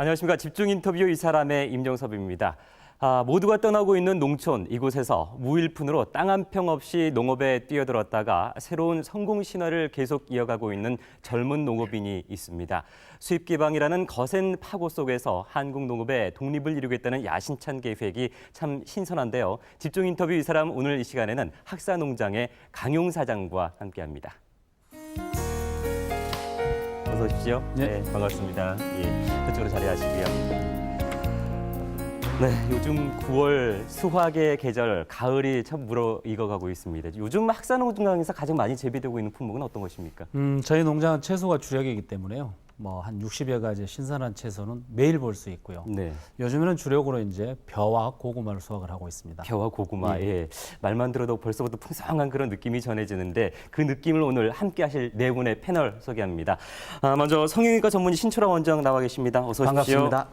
안녕하십니까. 집중 인터뷰 이 사람의 임종섭입니다. 모두가 떠나고 있는 농촌 이곳에서 무일푼으로 땅 한 평 없이 농업에 뛰어들었다가 새로운 성공 신화를 계속 이어가고 있는 젊은 농업인이 있습니다. 수입 기반이라는 거센 파고 속에서 한국 농업의 독립을 이루겠다는 야심찬 계획이 참 신선한데요. 집중 인터뷰 이 사람 오늘 이 시간에는 학사농장의 강용 사장과 함께합니다. 어서 오십시오. 네, 반갑습니다. 예, 그쪽으로 자리하시고요. 네, 요즘 9월 수확의 계절, 가을이 참 무르익어가고 있습니다. 요즘 학사농장에서 가장 많이 재배되고 있는 품목은 어떤 것입니까? 저희 농장은 채소가 주력이기 때문에요. 한 60여 가지 신선한 채소는 매일 볼 수 있고요. 네. 요즘에는 주력으로 이제 벼와 고구마를 수확을 하고 있습니다. 벼와 고구마, 예. 말만 들어도 벌써부터 풍성한 그런 느낌이 전해지는데 그 느낌을 오늘 함께 하실 네 분의 패널 소개합니다. 먼저 성형외과 전문의 신철아 원장 나와 계십니다. 어서 오십시오. 반갑습니다.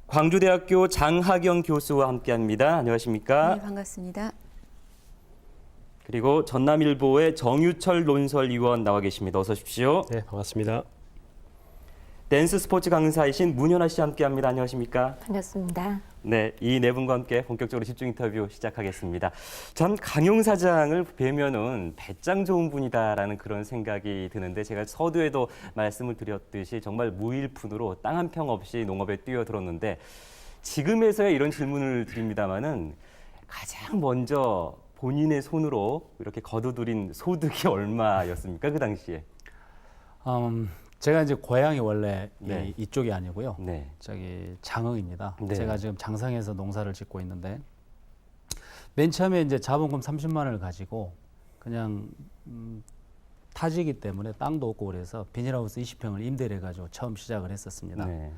광주대학교 장하경 교수와 함께합니다. 안녕하십니까? 네, 반갑습니다. 그리고 전남일보의 정유철 논설위원 나와 계십니다. 어서 오십시오. 네, 반갑습니다. 댄스 스포츠 강사이신 문현아 씨와 함께합니다. 안녕하십니까? 반갑습니다. 네, 이 네 분과 함께 본격적으로 집중 인터뷰 시작하겠습니다. 참 강용 사장을 뵈면은 배짱 좋은 분이다라는 그런 생각이 드는데 제가 서두에도 말씀을 드렸듯이 정말 무일푼으로 땅 한 평 없이 농업에 뛰어들었는데 지금에서야 이런 질문을 드립니다마는 가장 먼저 본인의 손으로 이렇게 거두들인 소득이 얼마였습니까? 그 당시에. 제가 이제 고향이 원래 네. 이쪽이 아니고요. 네. 저기 장흥입니다. 네. 제가 지금 장상에서 농사를 짓고 있는데 맨 처음에 이제 자본금 30만 원을 가지고 그냥 타지기 때문에 땅도 없고 그래서 비닐하우스 20평을 임대를 해가지고 처음 시작을 했었습니다. 네.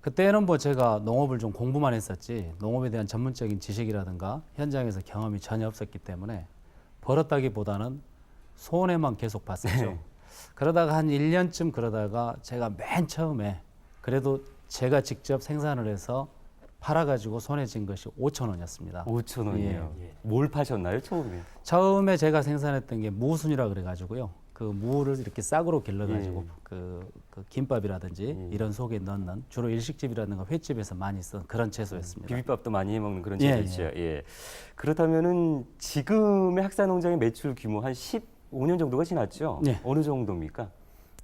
그때는 뭐 제가 농업을 좀 공부만 했었지 농업에 대한 전문적인 지식이라든가 현장에서 경험이 전혀 없었기 때문에 벌었다기보다는 손해만 계속 봤었죠. 네. 그러다가 한 1년쯤 그러다가 제가 맨 처음에 그래도 제가 직접 생산을 해서 팔아가지고 손해 진 것이 5천 원이었습니다. 5천 원이요. 예. 뭘 파셨나요, 처음에? 처음에 제가 생산했던 게 무순이라 그래가지고요. 그 무를 이렇게 싹으로 길러가지고 예. 그 김밥이라든지 이런 속에 넣는 주로 일식집이라든가 횟집에서 많이 쓰는 그런 채소였습니다. 비빔밥도 많이 해먹는 그런 예, 재료죠. 예. 그렇다면은 지금의 학사농장의 매출 규모 한 15년 정도가 지났죠? 예. 어느 정도입니까?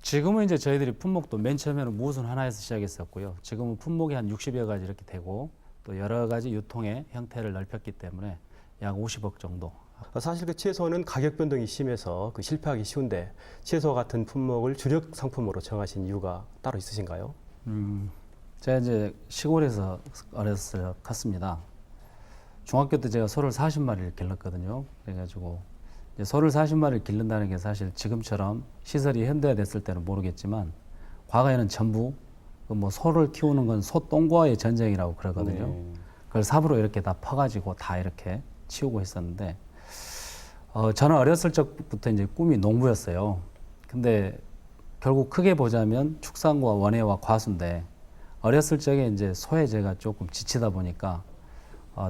지금은 이제 저희들이 품목도 맨 처음에는 무순 하나에서 시작했었고요. 지금은 품목이 한 60여 가지 이렇게 되고 또 여러 가지 유통의 형태를 넓혔기 때문에 약 50억 정도. 사실 그 채소는 가격 변동이 심해서 그 실패하기 쉬운데 채소 같은 품목을 주력 상품으로 정하신 이유가 따로 있으신가요? 제가 이제 시골에서 어렸을 컸습니다. 중학교 때 제가 소를 40마리를 길렀거든요. 그래가지고 이제 소를 40마리를 기른다는 게 사실 지금처럼 시설이 현대화됐을 때는 모르겠지만 과거에는 전부 뭐 소를 키우는 건 소똥과의 전쟁이라고 그러거든요. 네. 그걸 삽으로 이렇게 다 퍼가지고 다 이렇게 치우고 했었는데 저는 어렸을 적부터 이제 꿈이 농부였어요. 근데 결국 크게 보자면 축산과 원예와 과수인데 어렸을 적에 이제 소에 제가 조금 지치다 보니까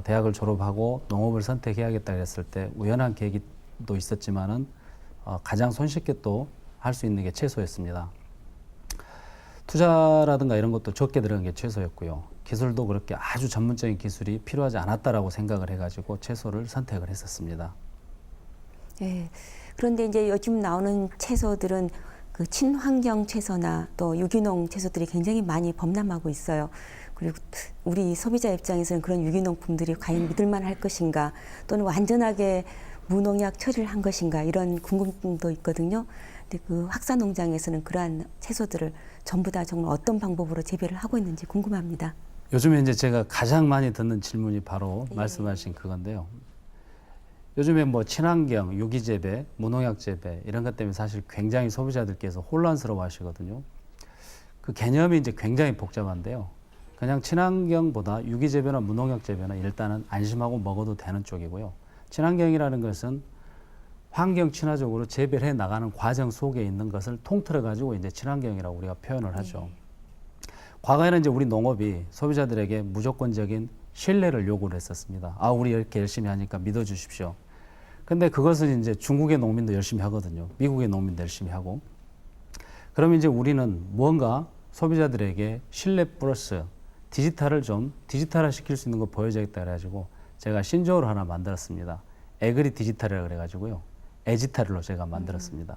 대학을 졸업하고 농업을 선택해야겠다 그랬을 때 우연한 계기도 있었지만은 가장 손쉽게 또 할 수 있는 게 채소였습니다. 투자라든가 이런 것도 적게 들어간 게 채소였고요. 기술도 그렇게 아주 전문적인 기술이 필요하지 않았다라고 생각을 해가지고 채소를 선택을 했었습니다. 네. 그런데 이제 요즘 나오는 채소들은 그 친환경 채소나 또 유기농 채소들이 굉장히 많이 범람하고 있어요. 그리고 우리 소비자 입장에서는 그런 유기농품들이 과연 믿을만 할 것인가 또는 완전하게 무농약 처리를 한 것인가 이런 궁금증도 있거든요. 근데 그 학사농장에서는 그러한 채소들을 전부 다 정말 어떤 방법으로 재배를 하고 있는지 궁금합니다. 요즘에 이제 제가 가장 많이 듣는 질문이 바로 말씀하신 그건데요. 요즘에 뭐 친환경, 유기재배, 무농약 재배 이런 것 때문에 사실 굉장히 소비자들께서 혼란스러워 하시거든요. 그 개념이 이제 굉장히 복잡한데요. 그냥 친환경보다 유기재배나 무농약 재배는 일단은 안심하고 먹어도 되는 쪽이고요. 친환경이라는 것은 환경 친화적으로 재배를 해 나가는 과정 속에 있는 것을 통틀어 가지고 이제 친환경이라고 우리가 표현을 하죠. 과거에는 이제 우리 농업이 소비자들에게 무조건적인 신뢰를 요구를 했었습니다. 우리 이렇게 열심히 하니까 믿어주십시오. 근데 그것은 이제 중국의 농민도 열심히 하거든요. 미국의 농민도 열심히 하고. 그럼 이제 우리는 무언가 소비자들에게 신뢰 플러스 디지털을 좀 디지털화 시킬 수 있는 거 보여줘야겠다 그래가지고 제가 신조어를 하나 만들었습니다. 에그리 디지털이라고 그래가지고요. 에지털로 제가 만들었습니다.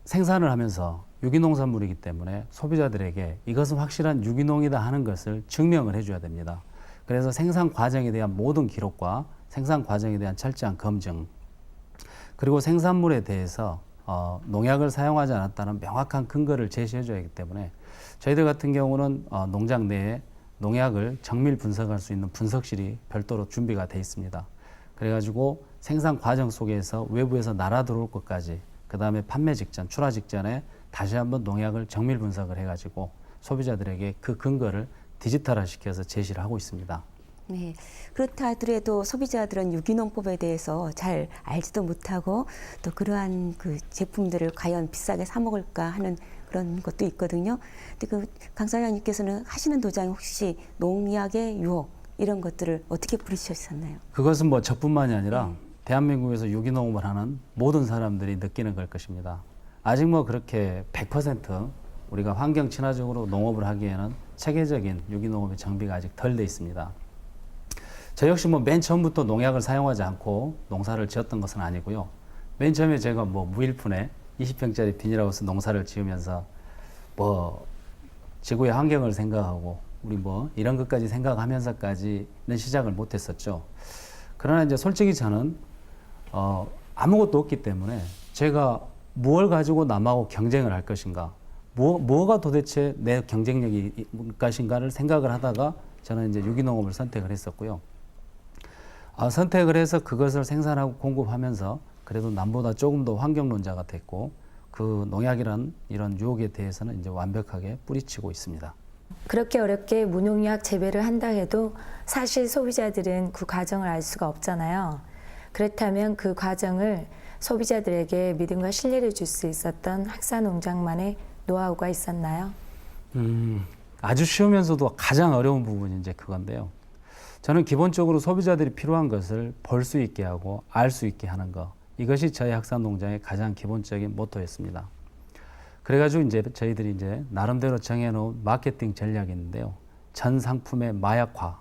생산을 하면서 유기농산물이기 때문에 소비자들에게 이것은 확실한 유기농이다 하는 것을 증명을 해줘야 됩니다. 그래서 생산 과정에 대한 모든 기록과 생산 과정에 대한 철저한 검증, 그리고 생산물에 대해서 농약을 사용하지 않았다는 명확한 근거를 제시해줘야 하기 때문에 저희들 같은 경우는 농장 내에 농약을 정밀 분석할 수 있는 분석실이 별도로 준비가 돼 있습니다. 그래가지고 생산 과정 속에서 외부에서 날아 들어올 것까지, 그 다음에 판매 직전, 출하 직전에 다시 한번 농약을 정밀 분석을 해가지고 소비자들에게 그 근거를 디지털화 시켜서 제시를 하고 있습니다. 네, 그렇다 하더라도 소비자들은 유기농법에 대해서 잘 알지도 못하고 또 그러한 그 제품들을 과연 비싸게 사 먹을까 하는 그런 것도 있거든요. 근데 그 강 사장님께서는 하시는 도장에 혹시 농약의 유혹 이런 것들을 어떻게 부딪히셨나요? 그것은 뭐 저뿐만이 아니라 대한민국에서 유기농업을 하는 모든 사람들이 느끼는 걸 것입니다. 아직 뭐 그렇게 100% 우리가 환경 친화적으로 농업을 하기에는 체계적인 유기농업의 정비가 아직 덜 돼 있습니다. 저 역시 뭐 맨 처음부터 농약을 사용하지 않고 농사를 지었던 것은 아니고요. 맨 처음에 제가 뭐 무일푼에 20평짜리 비닐하우스 농사를 지으면서 뭐 지구의 환경을 생각하고 우리 뭐 이런 것까지 생각하면서까지는 시작을 못했었죠. 그러나 이제 솔직히 저는 아무것도 없기 때문에 제가 무엇을 가지고 남하고 경쟁을 할 것인가, 뭐가 도대체 내 경쟁력이 것인가를 생각을 하다가 저는 이제 유기농업을 선택을 했었고요. 선택을 해서 그것을 생산하고 공급하면서 그래도 남보다 조금 더 환경론자가 됐고 그 농약이란 이런 유혹에 대해서는 이제 완벽하게 뿌리치고 있습니다. 그렇게 어렵게 무농약 재배를 한다 해도 사실 소비자들은 그 과정을 알 수가 없잖아요. 그렇다면 그 과정을 소비자들에게 믿음과 신뢰를 줄 수 있었던 학사농장만의 노하우가 있었나요? 아주 쉬우면서도 가장 어려운 부분이 이제 그건데요. 저는 기본적으로 소비자들이 필요한 것을 볼 수 있게 하고 알 수 있게 하는 것, 이것이 저희 학사농장의 가장 기본적인 모토였습니다. 그래가지고 이제 저희들이 이제 나름대로 정해놓은 마케팅 전략이 있는데요. 전 상품의 마약화,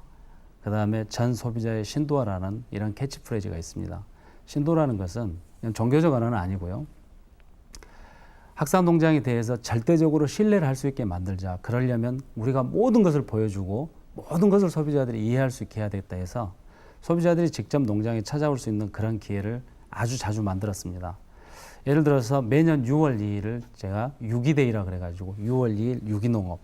그 다음에 전 소비자의 신도화라는 이런 캐치프레이즈가 있습니다. 신도라는 것은 그냥 종교적 언어는 아니고요. 학사농장에 대해서 절대적으로 신뢰를 할 수 있게 만들자. 그러려면 우리가 모든 것을 보여주고 모든 것을 소비자들이 이해할 수 있게 해야 되겠다 해서 소비자들이 직접 농장에 찾아올 수 있는 그런 기회를 아주 자주 만들었습니다. 예를 들어서 매년 6월 2일을 제가 유기데이라 그래가지고 6월 2일 유기농업,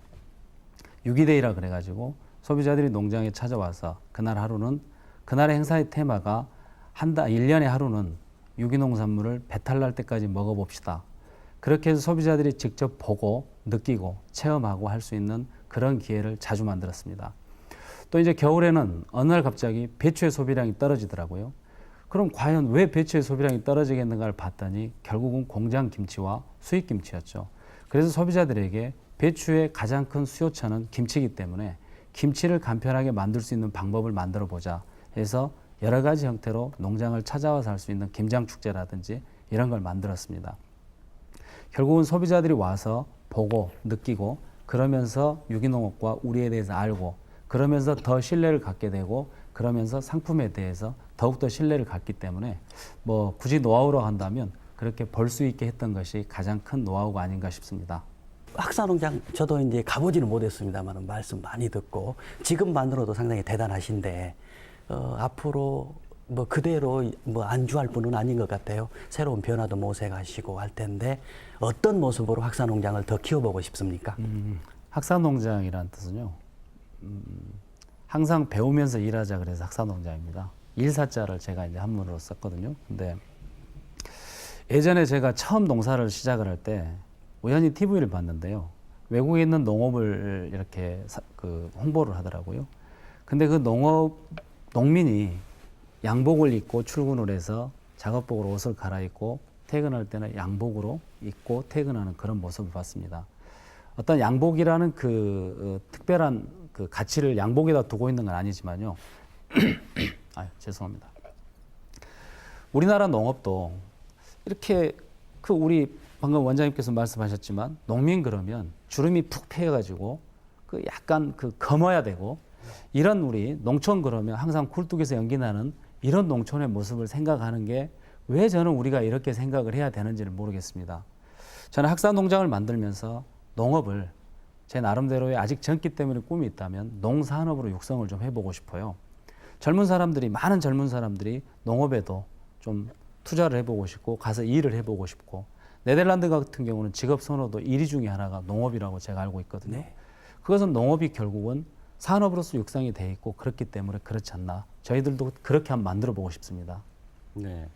유기데이라 그래가지고 소비자들이 농장에 찾아와서 그날 하루는 그날의 행사의 테마가 1년에 하루는 유기농산물을 배탈 날 때까지 먹어봅시다. 그렇게 해서 소비자들이 직접 보고 느끼고 체험하고 할 수 있는 그런 기회를 자주 만들었습니다. 또 이제 겨울에는 어느 날 갑자기 배추의 소비량이 떨어지더라고요. 그럼 과연 왜 배추의 소비량이 떨어지겠는가를 봤더니 결국은 공장 김치와 수입 김치였죠. 그래서 소비자들에게 배추의 가장 큰 수요처는 김치이기 때문에 김치를 간편하게 만들 수 있는 방법을 만들어 보자 해서 여러 가지 형태로 농장을 찾아와서 할 수 있는 김장축제라든지 이런 걸 만들었습니다. 결국은 소비자들이 와서 보고 느끼고 그러면서 유기농업과 우리에 대해서 알고 그러면서 더 신뢰를 갖게 되고 그러면서 상품에 대해서 더욱더 신뢰를 갖기 때문에 뭐 굳이 노하우로 한다면 그렇게 볼 수 있게 했던 것이 가장 큰 노하우가 아닌가 싶습니다. 학사농장 저도 이제 가보지는 못했습니다만 말씀 많이 듣고 지금만으로도 상당히 대단하신데 앞으로 뭐 그대로 뭐 안주할 분은 아닌 것 같아요. 새로운 변화도 모색하시고 할 텐데 어떤 모습으로 학사농장을 더 키워보고 싶습니까? 학사농장이라는 뜻은요. 항상 배우면서 일하자 그래서 학사농장입니다. 일사자를 제가 이제 한문으로 썼거든요. 근데 예전에 제가 처음 농사를 시작을 할 때 우연히 TV를 봤는데요. 외국에 있는 농업을 이렇게 홍보를 하더라고요. 근데 그 농민이 양복을 입고 출근을 해서 작업복으로 옷을 갈아입고 퇴근할 때는 양복으로 입고 퇴근하는 그런 모습을 봤습니다. 어떤 양복이라는 특별한 가치를 양복에다 두고 있는 건 아니지만요. 죄송합니다. 우리나라 농업도 이렇게 우리 방금 원장님께서 말씀하셨지만 농민 그러면 주름이 푹 패여가지고 그 약간 그 검어야 되고 이런 우리 농촌 그러면 항상 굴뚝에서 연기 나는 이런 농촌의 모습을 생각하는 게 왜 저는 우리가 이렇게 생각을 해야 되는지를 모르겠습니다. 저는 학사농장을 만들면서 농업을 제 나름대로의 아직 젊기 때문에 꿈이 있다면 농산업으로 육성을 좀 해보고 싶어요. 많은 젊은 사람들이 농업에도 좀 투자를 해보고 싶고 가서 일을 해보고 싶고 네덜란드 같은 경우는 직업 선호도 1위 중에 하나가 농업이라고 제가 알고 있거든요. 네. 그것은 농업이 결국은 산업으로서 육성이 돼 있고 그렇기 때문에 그렇지 않나. 저희들도 그렇게 한번 만들어 보고 싶습니다. 네.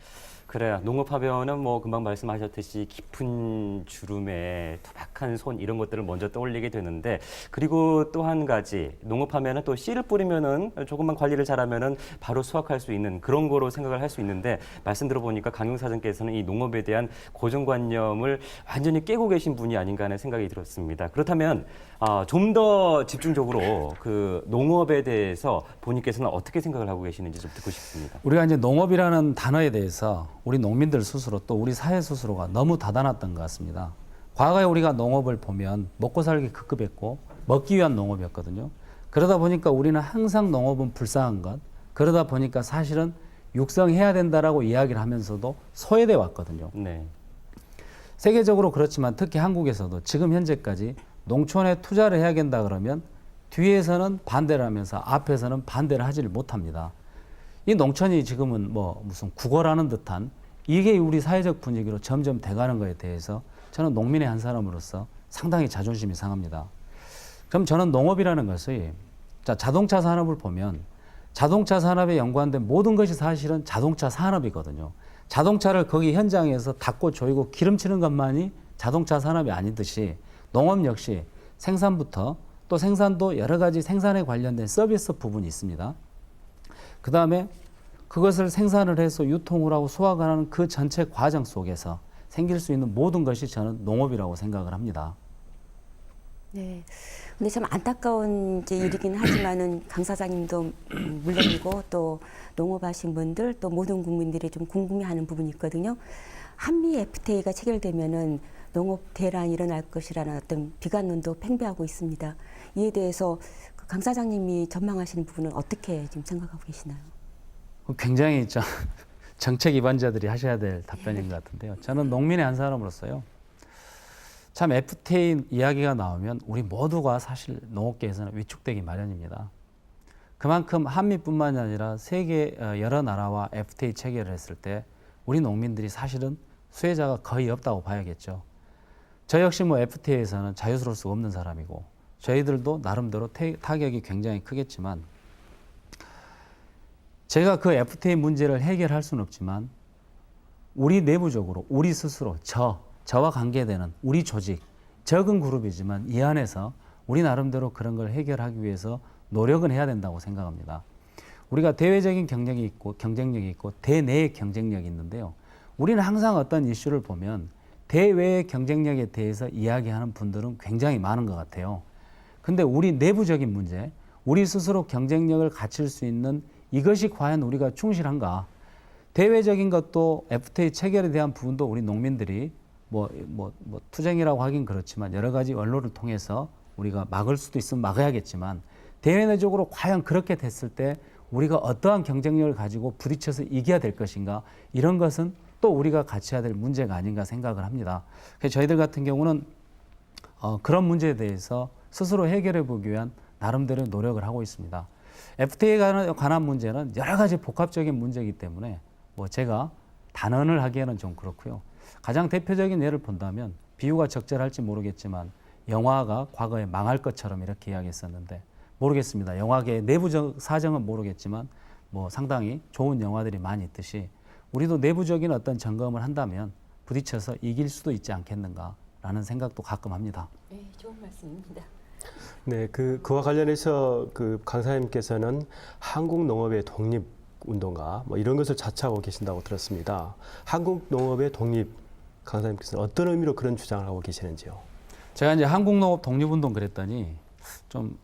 그래요. 농업하면은 뭐 금방 말씀하셨듯이 깊은 주름에 투박한 손 이런 것들을 먼저 떠올리게 되는데 그리고 또 한 가지 농업하면은 또 씨를 뿌리면은 조금만 관리를 잘하면은 바로 수확할 수 있는 그런 거로 생각을 할 수 있는데 말씀 들어보니까 강용사장께서는 이 농업에 대한 고정관념을 완전히 깨고 계신 분이 아닌가 하는 생각이 들었습니다. 그렇다면 좀 더 집중적으로 그 농업에 대해서 본인께서는 어떻게 생각을 하고 계시는지 좀 듣고 싶습니다. 우리가 이제 농업이라는 단어에 대해서 우리 농민들 스스로 또 우리 사회 스스로가 너무 닫아놨던 것 같습니다. 과거에 우리가 농업을 보면 먹고 살기 급급했고 먹기 위한 농업이었거든요. 그러다 보니까 우리는 항상 농업은 불쌍한 것, 그러다 보니까 사실은 육성해야 된다라고 이야기를 하면서도 소외돼 왔거든요. 네. 세계적으로 그렇지만 특히 한국에서도 지금 현재까지 농촌에 투자를 해야 된다 그러면 뒤에서는 반대를 하면서 앞에서는 반대를 하지를 못합니다. 이 농촌이 지금은 뭐 무슨 국어라는 듯한 이게 우리 사회적 분위기로 점점 돼가는 거에 대해서 저는 농민의 한 사람으로서 상당히 자존심이 상합니다. 그럼 저는 농업이라는 것이 자동차 산업을 보면 자동차 산업에 연관된 모든 것이 사실은 자동차 산업이거든요. 자동차를 거기 현장에서 닦고 조이고 기름치는 것만이 자동차 산업이 아니듯이 농업 역시 생산부터 또 생산도 여러 가지 생산에 관련된 서비스 부분이 있습니다. 그 다음에 그것을 생산을 해서 유통을 하고 수확을 하는 그 전체 과정 속에서 생길 수 있는 모든 것이 저는 농업이라고 생각을 합니다. 네. 근데 참 안타까운 이제 일이긴 하지만은 강 사장님도 물론이고 또 농업하신 분들 또 모든 국민들이 좀 궁금해하는 부분이 있거든요. 한미 FTA가 체결되면은 농업 대란이 일어날 것이라는 어떤 비관론도 팽배하고 있습니다. 이에 대해서 강 사장님이 전망하시는 부분은 어떻게 지금 생각하고 계시나요? 굉장히 정책 위반자들이 하셔야 될 답변인 것 같은데요. 저는 농민의 한 사람으로서요. 참 FTA 이야기가 나오면 우리 모두가 사실 농업계에서는 위축되기 마련입니다. 그만큼 한미뿐만이 아니라 세계 여러 나라와 FTA 체결을 했을 때 우리 농민들이 사실은 수혜자가 거의 없다고 봐야겠죠. 저 역시 뭐 FTA에서는 자유스러울 수 없는 사람이고 저희들도 나름대로 타격이 굉장히 크겠지만 제가 그 FTA 문제를 해결할 수는 없지만 우리 내부적으로 우리 스스로 저와 관계되는 우리 조직 적은 그룹이지만 이 안에서 우리 나름대로 그런 걸 해결하기 위해서 노력은 해야 된다고 생각합니다. 우리가 대외적인 경쟁력이 있고 대내의 경쟁력이 있는데요. 우리는 항상 어떤 이슈를 보면 대외의 경쟁력에 대해서 이야기하는 분들은 굉장히 많은 것 같아요. 근데 우리 내부적인 문제, 우리 스스로 경쟁력을 갖출 수 있는 이것이 과연 우리가 충실한가? 대외적인 것도 FTA 체결에 대한 부분도 우리 농민들이 투쟁이라고 하긴 그렇지만 여러 가지 언론을 통해서 우리가 막을 수도 있으면 막아야겠지만 대외적으로 과연 그렇게 됐을 때 우리가 어떠한 경쟁력을 가지고 부딪혀서 이겨야 될 것인가? 이런 것은 또 우리가 같이 해야 될 문제가 아닌가 생각을 합니다. 그래서 저희들 같은 경우는 그런 문제에 대해서 스스로 해결해 보기 위한 나름대로 노력을 하고 있습니다. FTA에 관한 문제는 여러 가지 복합적인 문제이기 때문에 제가 단언을 하기에는 좀 그렇고요. 가장 대표적인 예를 본다면 비유가 적절할지 모르겠지만 영화가 과거에 망할 것처럼 이렇게 이야기했었는데 모르겠습니다. 영화계의 내부적 사정은 모르겠지만 상당히 좋은 영화들이 많이 있듯이 우리도 내부적인 어떤 점검을 한다면 부딪혀서 이길 수도 있지 않겠는가라는 생각도 가끔 합니다. 네, 좋은 말씀입니다. 네, 그와 관련해서 강 사장님께서는 한국 농업의 독립 운동가 이런 것을 자처하고 계신다고 들었습니다. 한국 농업의 독립, 강 사장님께서는 어떤 의미로 그런 주장을 하고 계시는지요? 제가 이제 한국 농업 독립 운동 그랬더니 좀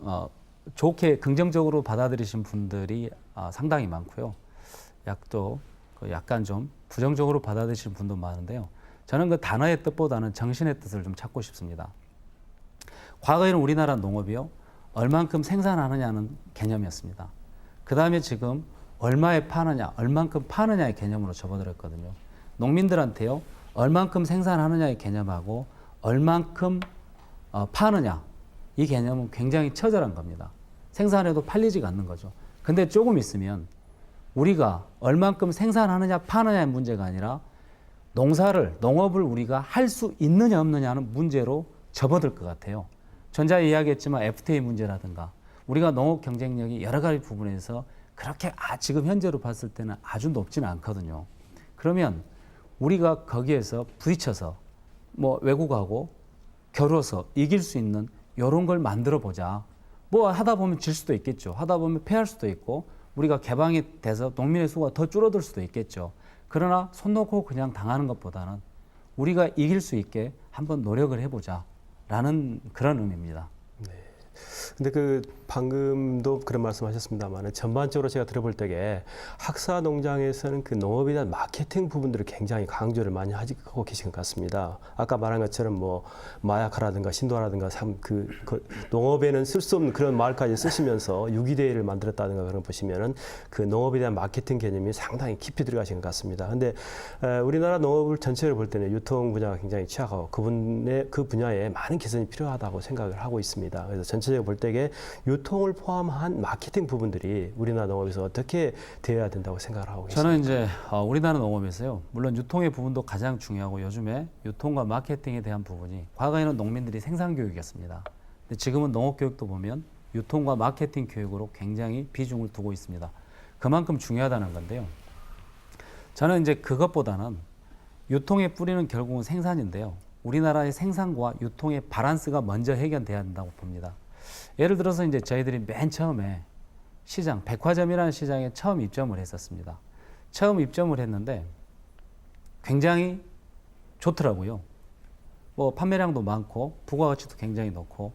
좋게 긍정적으로 받아들이신 분들이 상당히 많고요. 약간 좀 부정적으로 받아들이시는 분도 많은데요. 저는 그 단어의 뜻보다는 정신의 뜻을 좀 찾고 싶습니다. 과거에는 우리나라 농업이요, 얼만큼 생산하느냐는 개념이었습니다. 그 다음에 지금 얼마에 파느냐, 얼만큼 파느냐의 개념으로 접어들었거든요. 농민들한테요, 얼만큼 생산하느냐의 개념하고 얼만큼 파느냐, 이 개념은 굉장히 처절한 겁니다. 생산해도 팔리지가 않는 거죠. 근데 조금 있으면 우리가 얼만큼 생산하느냐 파느냐의 문제가 아니라 농업을 우리가 할 수 있느냐 없느냐는 문제로 접어들 것 같아요. 전자에 이야기했지만 FTA 문제라든가 우리가 농업 경쟁력이 여러 가지 부분에서 그렇게 지금 현재로 봤을 때는 아주 높지는 않거든요. 그러면 우리가 거기에서 부딪혀서 뭐 외국하고 겨뤄서 이길 수 있는 이런 걸 만들어 보자. 뭐 하다 보면 질 수도 있겠죠. 하다 보면 패할 수도 있고 우리가 개방이 돼서 농민의 수가 더 줄어들 수도 있겠죠. 그러나 손 놓고 그냥 당하는 것보다는 우리가 이길 수 있게 한번 노력을 해보자라는 그런 의미입니다. 근데 그 방금도 그런 말씀하셨습니다만 전반적으로 제가 들어볼 때에 학사 농장에서는 그 농업에 대한 마케팅 부분들을 굉장히 강조를 많이 하고 계신 것 같습니다. 아까 말한 것처럼 뭐 마약화라든가 신도라든가 그 농업에는 쓸 수 없는 그런 말까지 쓰시면서 유기대를 만들었다든가 그런 거 보시면은 그 농업에 대한 마케팅 개념이 상당히 깊이 들어가신 것 같습니다. 근데 우리나라 농업을 전체를 볼 때는 유통 분야가 굉장히 취약하고 그 분야에 많은 개선이 필요하다고 생각을 하고 있습니다. 그래서 전체적으로 볼 때에 유통을 포함한 마케팅 부분들이 우리나라 농업에서 어떻게 되어야 된다고 생각을 하고 계십니까? 저는 이제 우리나라 농업에서요, 물론 유통의 부분도 가장 중요하고 요즘에 유통과 마케팅에 대한 부분이 과거에는 농민들이 생산 교육이었습니다. 근데 지금은 농업 교육도 보면 유통과 마케팅 교육으로 굉장히 비중을 두고 있습니다. 그만큼 중요하다는 건데요. 저는 이제 그것보다는 유통의 뿌리는 결국은 생산인데요. 우리나라의 생산과 유통의 밸런스가 먼저 해결돼야 된다고 봅니다. 예를 들어서 이제 저희들이 맨 처음에 시장, 백화점이라는 시장에 처음 입점을 했었습니다. 처음 입점을 했는데 굉장히 좋더라고요. 뭐 판매량도 많고 부가가치도 굉장히 높고.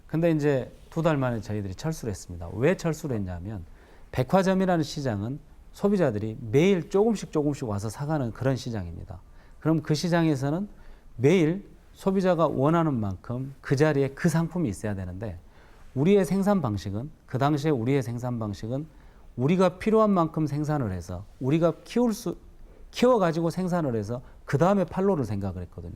근데 이제 2달 만에 저희들이 철수를 했습니다. 왜 철수를 했냐면 백화점이라는 시장은 소비자들이 매일 조금씩 와서 사가는 그런 시장입니다. 그럼 그 시장에서는 매일 소비자가 원하는 만큼 그 자리에 그 상품이 있어야 되는데 우리의 생산 방식은, 그 당시에 우리의 생산 방식은 우리가 필요한 만큼 생산을 해서 우리가 키워가지고 생산을 해서 그 다음에 판로를 생각을 했거든요.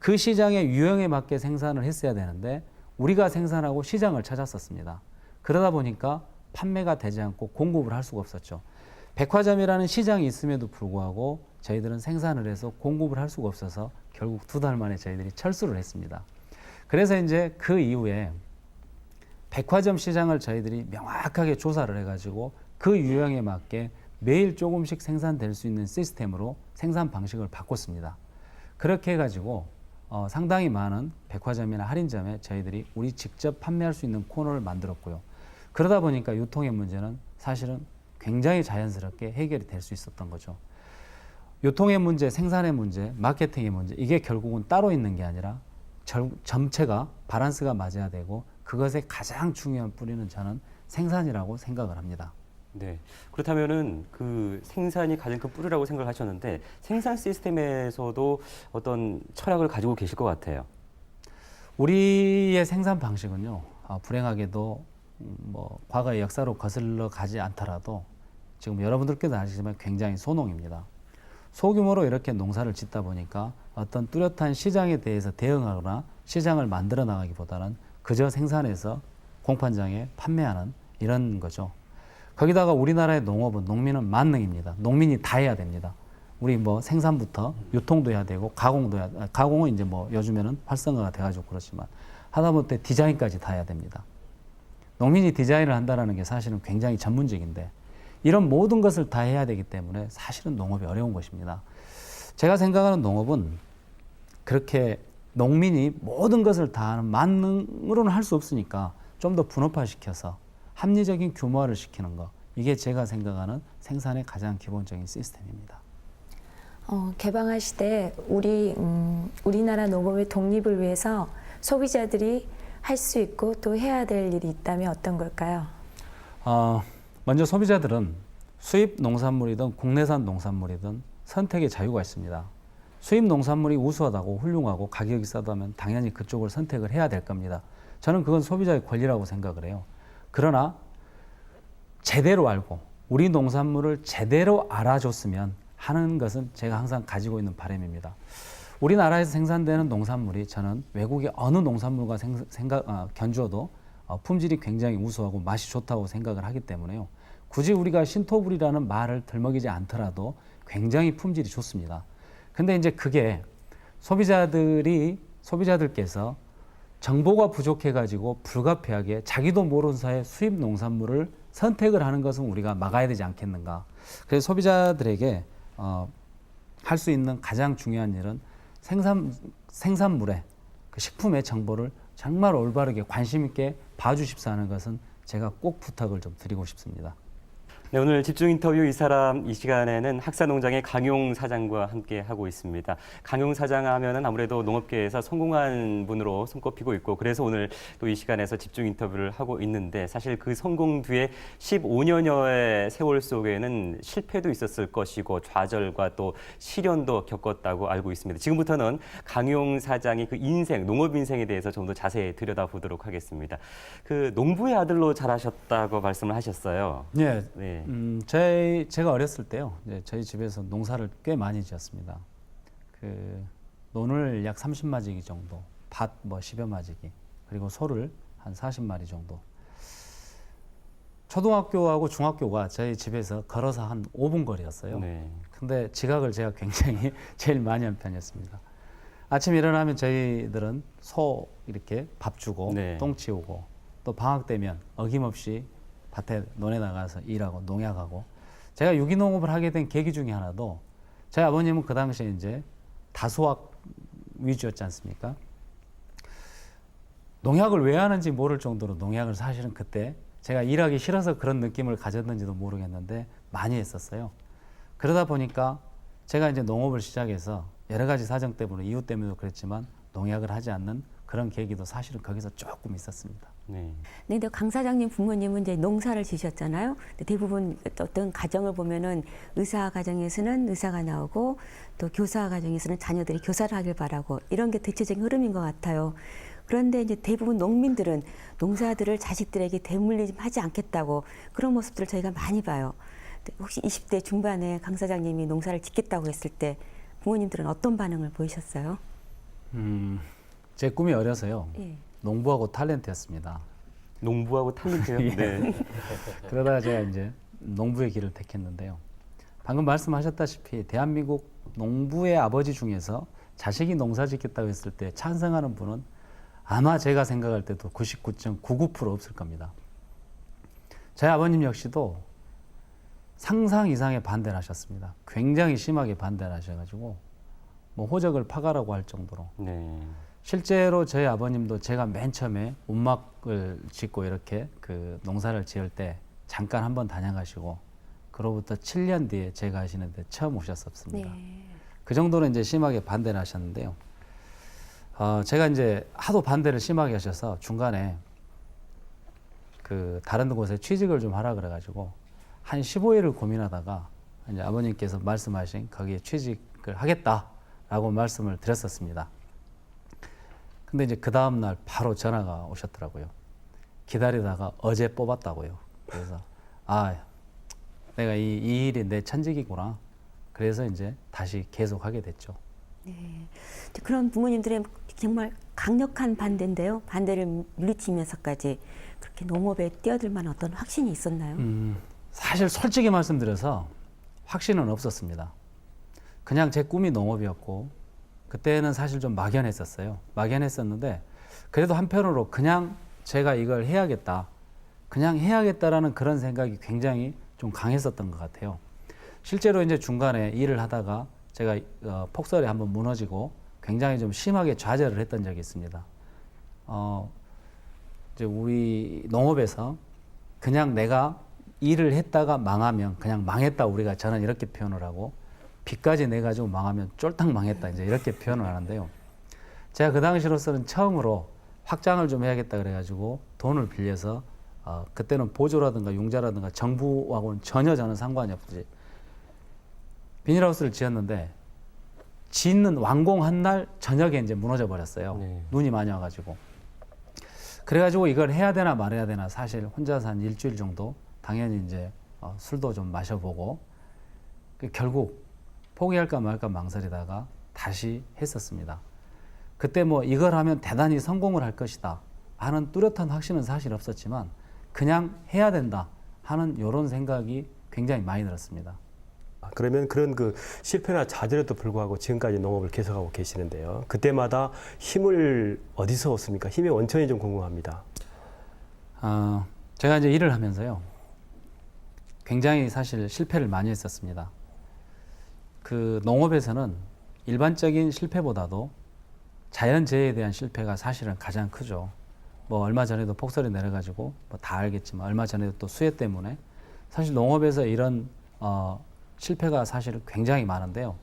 그 시장의 유형에 맞게 생산을 했어야 되는데 우리가 생산하고 시장을 찾았었습니다. 그러다 보니까 판매가 되지 않고 공급을 할 수가 없었죠. 백화점이라는 시장이 있음에도 불구하고 저희들은 생산을 해서 공급을 할 수가 없어서 결국 2달 만에 저희들이 철수를 했습니다. 그래서 이제 그 이후에 백화점 시장을 저희들이 명확하게 조사를 해가지고 그 유형에 맞게 매일 조금씩 생산될 수 있는 시스템으로 생산 방식을 바꿨습니다. 그렇게 해가지고 상당히 많은 백화점이나 할인점에 저희들이 우리 직접 판매할 수 있는 코너를 만들었고요. 그러다 보니까 유통의 문제는 사실은 굉장히 자연스럽게 해결이 될 수 있었던 거죠. 유통의 문제, 생산의 문제, 마케팅의 문제, 이게 결국은 따로 있는 게 아니라 전체가 밸런스가 맞아야 되고 그것의 가장 중요한 뿌리는 저는 생산이라고 생각을 합니다. 네. 그렇다면은 그 생산이 가장 큰 뿌리라고 생각을 하셨는데 생산 시스템에서도 어떤 철학을 가지고 계실 것 같아요. 우리의 생산 방식은요, 불행하게도 뭐 과거의 역사로 거슬러 가지 않더라도 지금 여러분들께도 아시지만 굉장히 소농입니다. 소규모로 이렇게 농사를 짓다 보니까 어떤 뚜렷한 시장에 대해서 대응하거나 시장을 만들어 나가기보다는 그저 생산해서 공판장에 판매하는 이런 거죠. 거기다가 우리나라의 농업은 농민은 만능입니다. 농민이 다 해야 됩니다. 우리 뭐 생산부터 유통도 해야 되고 가공은 이제 뭐 요즘에는 활성화가 돼가지고 그렇지만 하다못해 디자인까지 다 해야 됩니다. 농민이 디자인을 한다는 게 사실은 굉장히 전문적인데 이런 모든 것을 다 해야 되기 때문에 사실은 농업이 어려운 것입니다. 제가 생각하는 농업은 그렇게 농민이 모든 것을 다 하는 만능으로는 할 수 없으니까 좀 더 분업화시켜서 합리적인 규모화를 시키는 거, 이게 제가 생각하는 생산의 가장 기본적인 시스템입니다. 개방할 때 우리나라 농업의 독립을 위해서 소비자들이 할 수 있고 또 해야 될 일이 있다면 어떤 걸까요? 먼저 소비자들은 수입 농산물이든 국내산 농산물이든 선택의 자유가 있습니다. 수입 농산물이 우수하다고 훌륭하고 가격이 싸다면 당연히 그쪽을 선택을 해야 될 겁니다. 저는 그건 소비자의 권리라고 생각을 해요. 그러나 제대로 알고 우리 농산물을 제대로 알아줬으면 하는 것은 제가 항상 가지고 있는 바람입니다. 우리나라에서 생산되는 농산물이 저는 외국의 어느 농산물과 견주어도 품질이 굉장히 우수하고 맛이 좋다고 생각을 하기 때문에요. 굳이 우리가 신토불이라는 말을 들먹이지 않더라도 굉장히 품질이 좋습니다. 근데 이제 그게 소비자들께서 정보가 부족해가지고 불가피하게 자기도 모르는 사이에 수입 농산물을 선택을 하는 것은 우리가 막아야 되지 않겠는가. 그래서 소비자들에게 할 수 있는 가장 중요한 일은 생산물의 그 식품의 정보를 정말 올바르게 관심 있게 봐주십사 하는 것은 제가 꼭 부탁을 좀 드리고 싶습니다. 네, 오늘 집중 인터뷰 이 사람 이 시간에는 학사농장의 강용 사장과 함께 하고 있습니다. 강용 사장 하면은 아무래도 농업계에서 성공한 분으로 손꼽히고 있고 그래서 오늘 또 이 시간에서 집중 인터뷰를 하고 있는데 사실 그 성공 뒤에 15년여의 세월 속에는 실패도 있었을 것이고 좌절과 또 시련도 겪었다고 알고 있습니다. 지금부터는 강용 사장이 그 인생, 농업 인생에 대해서 좀 더 자세히 들여다보도록 하겠습니다. 그 농부의 아들로 자라셨다고 말씀을 하셨어요. 네. 네. 제가 어렸을 때요. 이제 저희 집에서 농사를 꽤 많이 지었습니다. 그 논을 약 30마지기 정도, 밭 뭐 10여 마지기, 그리고 소를 한 40마리 정도. 초등학교하고 중학교가 저희 집에서 걸어서 한 5분 거리였어요. 네. 근데 지각을 제가 굉장히 제일 많이 한 편이었습니다. 아침에 일어나면 저희들은 소 이렇게 밥 주고 네. 똥 치우고 또 방학 되면 어김없이 밭에 논에 나가서 일하고 농약하고 제가 유기농업을 하게 된 계기 중에 하나도 저희 아버님은 그 당시에 이제 다수학 위주였지 않습니까? 농약을 왜 하는지 모를 정도로 농약을 사실은 그때 제가 일하기 싫어서 그런 느낌을 가졌는지도 모르겠는데 많이 했었어요. 그러다 보니까 제가 이제 농업을 시작해서 여러 가지 사정 때문에 이유 때문에도 그랬지만 농약을 하지 않는 그런 계기도 사실은 거기서 조금 있었습니다. 네. 네, 근데 강 사장님 부모님은 이제 농사를 지셨잖아요. 근데 대부분 어떤 가정을 보면은 의사 가정에서는 의사가 나오고 또 교사 가정에서는 자녀들이 교사를 하길 바라고 이런 게 대체적인 흐름인 것 같아요. 그런데 이제 대부분 농민들은 농사들을 자식들에게 대물림하지 않겠다고 그런 모습들을 저희가 많이 봐요. 혹시 20대 중반에 강 사장님이 농사를 짓겠다고 했을 때 부모님들은 어떤 반응을 보이셨어요? 제 꿈이 어려서요. 예. 농부하고 탤런트였습니다. 농부하고 탤런트요? 예. 네. 그러다가 제가 이제 농부의 길을 택했는데요. 방금 말씀하셨다시피 대한민국 농부의 아버지 중에서 자식이 농사 짓겠다고 했을 때 찬성하는 분은 아마 제가 생각할 때도 99.99% 없을 겁니다. 저희 아버님 역시도 상상 이상의 반대를 하셨습니다. 굉장히 심하게 반대를 하셔가지고 뭐 호적을 파가라고 할 정도로. 네. 실제로 저희 아버님도 제가 맨 처음에 운막을 짓고 이렇게 그 농사를 지을 때 잠깐 한번 다녀가시고 그로부터 7년 뒤에 제가 하시는데 처음 오셨었습니다. 네. 그 정도로 이제 심하게 반대를 하셨는데요. 제가 이제 하도 반대를 심하게 하셔서 중간에 그 다른 곳에 취직을 좀 하라 그래가지고 한 15일을 고민하다가 이제 아버님께서 말씀하신 거기에 취직을 하겠다라고 말씀을 드렸었습니다. 근데 이제 그 다음날 바로 전화가 오셨더라고요. 기다리다가 어제 뽑았다고요. 그래서 내가 이 일이 내 천직이구나. 그래서 이제 다시 계속하게 됐죠. 네. 그런 부모님들의 정말 강력한 반대인데요. 반대를 물리치면서까지 그렇게 농업에 뛰어들 만한 어떤 확신이 있었나요? 사실 솔직히 말씀드려서 확신은 없었습니다. 그냥 제 꿈이 농업이었고 그때는 사실 좀 막연했었어요. 막연했었는데 그래도 한편으로 그냥 제가 이걸 해야겠다. 그냥 해야겠다라는 그런 생각이 굉장히 좀 강했었던 것 같아요. 실제로 이제 중간에 일을 하다가 제가 폭설에 한번 무너지고 굉장히 좀 심하게 좌절을 했던 적이 있습니다. 이제 우리 농업에서 그냥 내가 일을 했다가 망하면 그냥 망했다 우리가 저는 이렇게 표현을 하고 빚까지 내 가지고 망하면 쫄딱 망했다 이제 이렇게 표현을 하는데요. 제가 그 당시로서는 처음으로 확장을 좀 해야겠다 그래가지고 돈을 빌려서 그때는 보조라든가 융자라든가 정부하고는 전혀 저는 상관이 없지 비닐하우스를 지었는데 짓는 완공한 날 저녁에 이제 무너져 버렸어요. 네. 눈이 많이 와가지고. 그래가지고 이걸 해야 되나 말아야 되나 사실 혼자서 한 일주일 정도 당연히 이제 술도 좀 마셔보고 결국 포기할까 말까 망설이다가 다시 했었습니다. 그때 뭐 이걸 하면 대단히 성공을 할 것이다 하는 뚜렷한 확신은 사실 없었지만 그냥 해야 된다 하는 이런 생각이 굉장히 많이 들었습니다. 그러면 그런 그 실패나 좌절에도 불구하고 지금까지 농업을 계속하고 계시는데요. 그때마다 힘을 어디서 얻습니까? 힘의 원천이 좀 궁금합니다. 제가 이제 일을 하면서요. 굉장히 사실 실패를 많이 했었습니다. 그 농업에서는 일반적인 실패보다도 자연재해에 대한 실패가 사실은 가장 크죠. 뭐 얼마 전에도 폭설이 내려가지고 뭐 다 알겠지만 얼마 전에도 또 수해 때문에 사실 농업에서 이런 실패가 사실 굉장히 많은데요.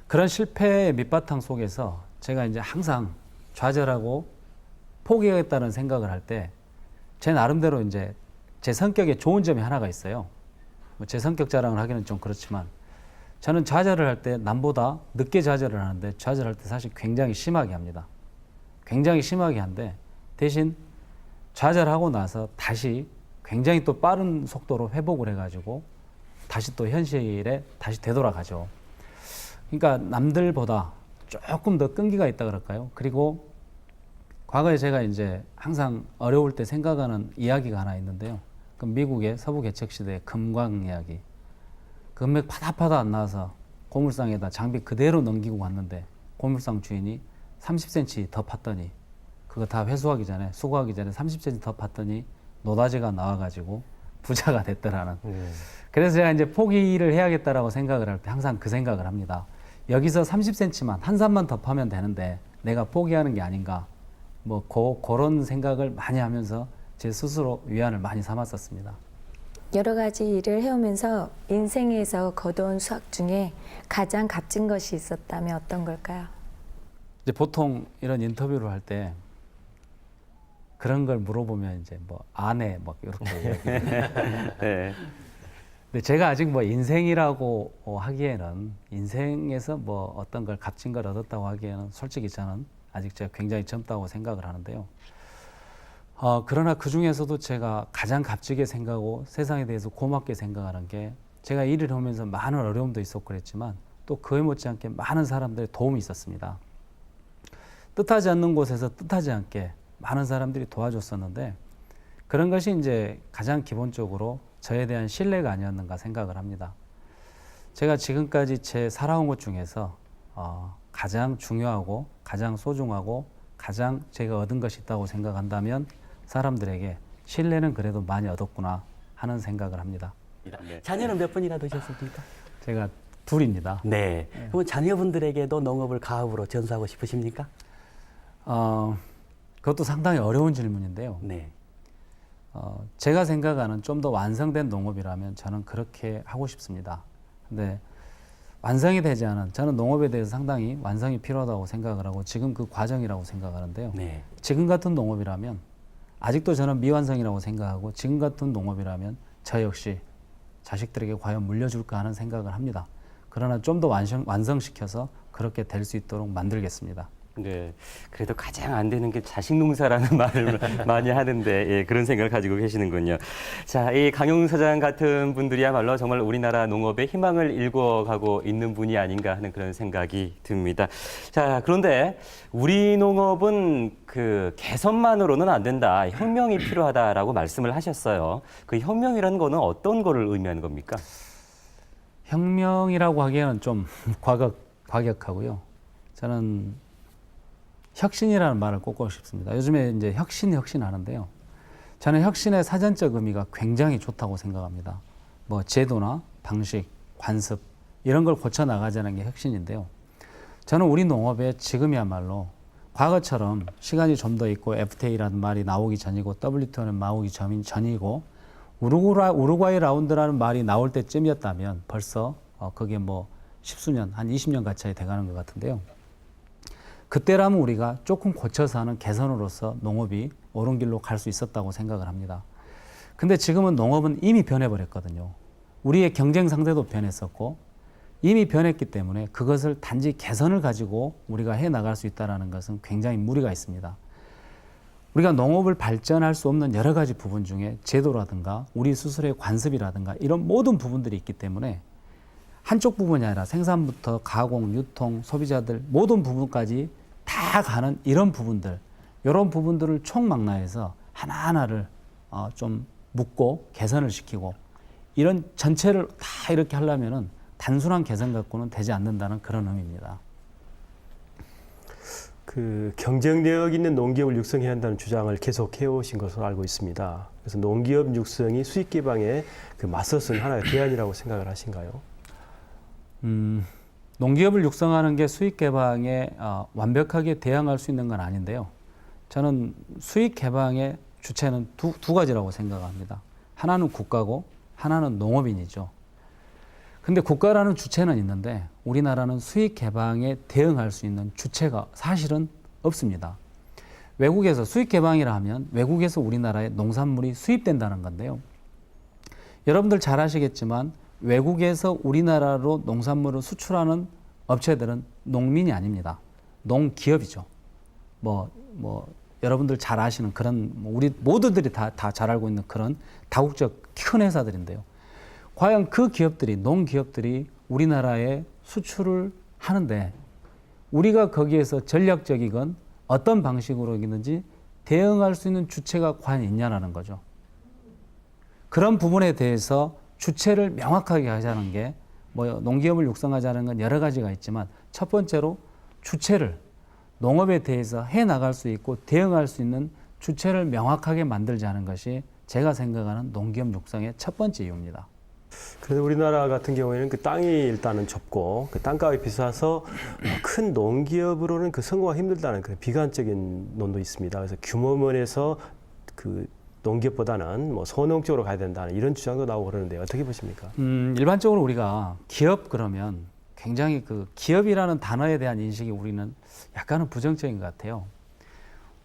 그런 실패의 밑바탕 속에서 제가 이제 항상 좌절하고 포기하겠다는 생각을 할 때 제 나름대로 이제 제 성격에 좋은 점이 하나가 있어요. 뭐 제 성격 자랑을 하기는 좀 그렇지만 저는 좌절을 할 때 남보다 늦게 좌절을 하는데 좌절할 때 사실 굉장히 심하게 합니다. 굉장히 심하게 한데 대신 좌절하고 나서 다시 굉장히 또 빠른 속도로 회복을 해가지고 다시 또 현실에 다시 되돌아가죠. 그러니까 남들보다 조금 더 끈기가 있다 그럴까요? 그리고 과거에 제가 이제 항상 어려울 때 생각하는 이야기가 하나 있는데요. 그 미국의 서부 개척 시대의 금광 이야기. 금맥 파다파다 안 나와서 고물상에다 장비 그대로 넘기고 갔는데 고물상 주인이 30cm 더 팠더니 그거 다 회수하기 전에 수거하기 전에 30cm 더 팠더니 노다지가 나와가지고 부자가 됐더라는. 그래서 제가 이제 포기를 해야겠다라고 생각을 할 때 항상 그 생각을 합니다. 여기서 30cm만 한 산만 더 파면 되는데 내가 포기하는 게 아닌가. 뭐 그런 생각을 많이 하면서 제 스스로 위안을 많이 삼았었습니다. 여러 가지 일을 해오면서 인생에서 거둬온 수학 중에 가장 값진 것이 있었다면 어떤 걸까요? 이제 보통 이런 인터뷰를 할 때 그런 걸 물어보면 이제 뭐 아내 막 이렇게 네. 근데 제가 아직 뭐 인생이라고 하기에는 인생에서 뭐 어떤 걸 값진 걸 얻었다고 하기에는 솔직히 저는 아직 제가 굉장히 젊다고 생각을 하는데요. 그러나 그 중에서도 제가 가장 값지게 생각하고 세상에 대해서 고맙게 생각하는 게 제가 일을 하면서 많은 어려움도 있었고 그랬지만 또 그에 못지않게 많은 사람들의 도움이 있었습니다. 뜻하지 않는 곳에서 뜻하지 않게 많은 사람들이 도와줬었는데 그런 것이 이제 가장 기본적으로 저에 대한 신뢰가 아니었는가 생각을 합니다. 제가 지금까지 제 살아온 것 중에서 가장 중요하고 가장 소중하고 가장 제가 얻은 것이 있다고 생각한다면 사람들에게 신뢰는 그래도 많이 얻었구나 하는 생각을 합니다. 자녀는 몇 분이나 되셨습니까? 제가 둘입니다. 네. 그럼 자녀분들에게도 농업을 가업으로 전수하고 싶으십니까? 그것도 상당히 어려운 질문인데요. 네. 제가 생각하는 좀 더 완성된 농업이라면 저는 그렇게 하고 싶습니다. 근데 완성이 되지 않은 저는 농업에 대해서 상당히 완성이 필요하다고 생각을 하고 지금 그 과정이라고 생각하는데요. 네. 지금 같은 농업이라면 아직도 저는 미완성이라고 생각하고 지금 같은 농업이라면 저 역시 자식들에게 과연 물려줄까 하는 생각을 합니다. 그러나 좀 더 완성시켜서 그렇게 될 수 있도록 만들겠습니다. 네, 그래도 가장 안 되는 게 자식 농사라는 말을 많이 하는데 예, 그런 생각을 가지고 계시는군요. 자, 이 강용 사장 같은 분들이야말로 정말 우리나라 농업의 희망을 일궈가고 있는 분이 아닌가 하는 그런 생각이 듭니다. 자, 그런데 우리 농업은 그 개선만으로는 안 된다, 혁명이 필요하다라고 말씀을 하셨어요. 그 혁명이라는 거는 어떤 거를 의미하는 겁니까? 혁명이라고 하기에는 좀 과격하고요. 저는 혁신이라는 말을 꼭 하고 싶습니다. 요즘에 이제 혁신 하는데요. 저는 혁신의 사전적 의미가 굉장히 좋다고 생각합니다. 뭐 제도나 방식, 관습 이런 걸 고쳐 나가자는 게 혁신인데요. 저는 우리 농업에 지금이야말로 과거처럼 시간이 좀 더 있고 FTA라는 말이 나오기 전이고 WTO는 나오기 전이고 우루과이 라운드라는 말이 나올 때쯤이었다면 벌써 그게 뭐 십수년, 한 20년 가까이 돼가는 것 같은데요. 그때라면 우리가 조금 고쳐서 하는 개선으로서 농업이 옳은 길로 갈 수 있었다고 생각을 합니다. 근데 지금은 농업은 이미 변해버렸거든요. 우리의 경쟁 상대도 변했었고 이미 변했기 때문에 그것을 단지 개선을 가지고 우리가 해 나갈 수 있다는 것은 굉장히 무리가 있습니다. 우리가 농업을 발전할 수 없는 여러 가지 부분 중에 제도라든가 우리 스스로의 관습이라든가 이런 모든 부분들이 있기 때문에 한쪽 부분이 아니라 생산부터 가공, 유통, 소비자들 모든 부분까지 다 가는 이런 부분들, 이런 부분들을 총망라해서 하나하나를 좀 묶고 개선을 시키고 이런 전체를 다 이렇게 하려면은 단순한 개선 갖고는 되지 않는다는 그런 의미입니다. 그 경쟁력 있는 농기업을 육성해야 한다는 주장을 계속 해오신 것으로 알고 있습니다. 그래서 농기업 육성이 수익 개방에 그 맞서서는 하나의 대안이라고 생각을 하신가요? 농기업을 육성하는 게 수익 개방에 완벽하게 대응할 수 있는 건 아닌데요. 저는 수익 개방의 주체는 두 가지라고 생각합니다. 하나는 국가고 하나는 농업인이죠. 근데 국가라는 주체는 있는데 우리나라는 수익 개방에 대응할 수 있는 주체가 사실은 없습니다. 외국에서 수익 개방이라 하면 외국에서 우리나라에 농산물이 수입된다는 건데요. 여러분들 잘 아시겠지만 외국에서 우리나라로 농산물을 수출하는 업체들은 농민이 아닙니다. 농기업이죠. 여러분들 잘 아시는 그런 우리 모두들이 다 잘 알고 있는 그런 다국적 큰 회사들인데요. 과연 그 기업들이 농기업들이 우리나라에 수출을 하는데 우리가 거기에서 전략적이건 어떤 방식으로 있는지 대응할 수 있는 주체가 과연 있냐라는 거죠. 그런 부분에 대해서 주체를 명확하게 하자는 게 농기업을 육성하자는 건 여러 가지가 있지만 첫 번째로 주체를 농업에 대해서 해 나갈 수 있고 대응할 수 있는 주체를 명확하게 만들자는 것이 제가 생각하는 농기업 육성의 첫 번째 이유입니다. 그래서 우리나라 같은 경우에는 그 땅이 일단은 좁고 그 땅값이 비싸서 큰 농기업으로는 그 성공하기 힘들다는 그런 비관적인 논도 있습니다. 그래서 규모면에서 그 농기업보다는 소농 쪽으로 가야 된다는 이런 주장도 나오고 그러는데 어떻게 보십니까? 일반적으로 우리가 기업 그러면 굉장히 그 기업이라는 단어에 대한 인식이 우리는 약간은 부정적인 것 같아요.